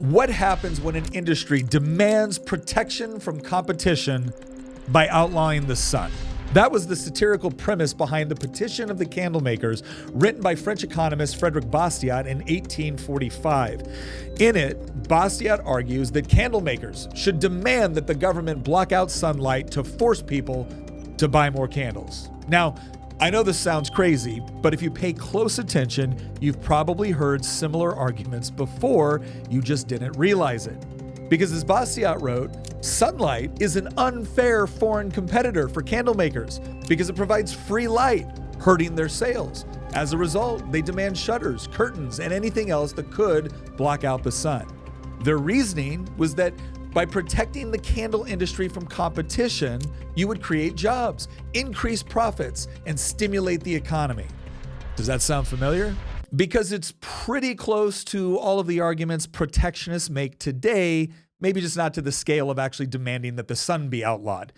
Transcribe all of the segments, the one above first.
What happens when an industry demands protection from competition by outlawing the sun? That was the satirical premise behind the petition of the candlemakers, written by French economist Frédéric Bastiat in 1845. In it, Bastiat argues that candlemakers should demand that the government block out sunlight to force people to buy more candles. Now, I know this sounds crazy, but if you pay close attention, you've probably heard similar arguments before, you just didn't realize it. Because as Bastiat wrote, sunlight is an unfair foreign competitor for candlemakers because it provides free light, hurting their sales. As a result, they demand shutters, curtains, and anything else that could block out the sun. Their reasoning was that by protecting the candle industry from competition, you would create jobs, increase profits, and stimulate the economy. Does that sound familiar? Because it's pretty close to all of the arguments protectionists make today, maybe just not to the scale of actually demanding that the sun be outlawed.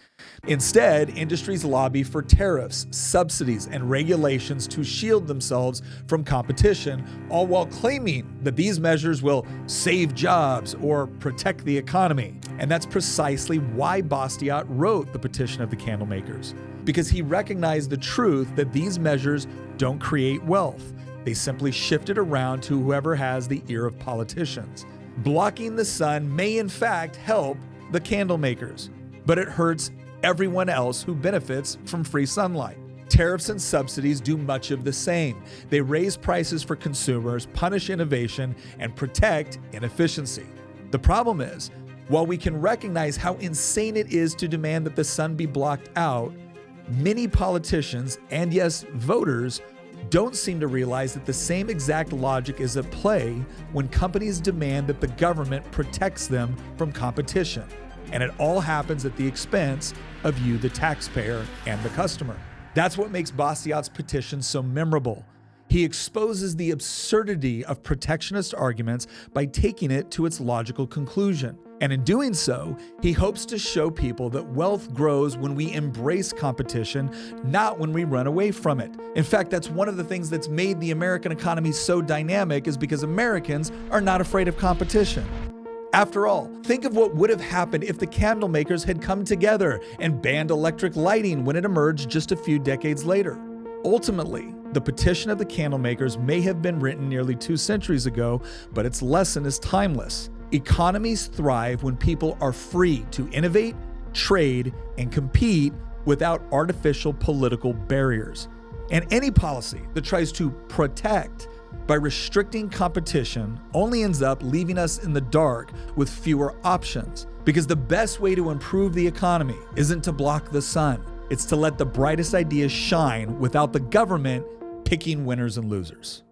Instead, industries lobby for tariffs, subsidies, and regulations to shield themselves from competition, all while claiming that these measures will save jobs or protect the economy. And that's precisely why Bastiat wrote the petition of the candlemakers, because he recognized the truth that these measures don't create wealth. They simply shift it around to whoever has the ear of politicians. Blocking the sun may in fact help the candlemakers, but it hurts everyone else who benefits from free sunlight. Tariffs and subsidies do much of the same. They raise prices for consumers, punish innovation, and protect inefficiency. The problem is, while we can recognize how insane it is to demand that the sun be blocked out, many politicians, and yes, voters, don't seem to realize that the same exact logic is at play when companies demand that the government protects them from competition. And it all happens at the expense of you, the taxpayer, and the customer. That's what makes Bastiat's petition so memorable. He exposes the absurdity of protectionist arguments by taking it to its logical conclusion. And in doing so, he hopes to show people that wealth grows when we embrace competition, not when we run away from it. In fact, that's one of the things that's made the American economy so dynamic, is because Americans are not afraid of competition. After all, think of what would have happened if the candlemakers had come together and banned electric lighting when it emerged just a few decades later. Ultimately, the petition of the candlemakers may have been written nearly 2 centuries ago, but its lesson is timeless. Economies thrive when people are free to innovate, trade, and compete without artificial political barriers. And any policy that tries to protect by restricting competition only ends up leaving us in the dark with fewer options. Because the best way to improve the economy isn't to block the sun. It's to let the brightest ideas shine without the government picking winners and losers.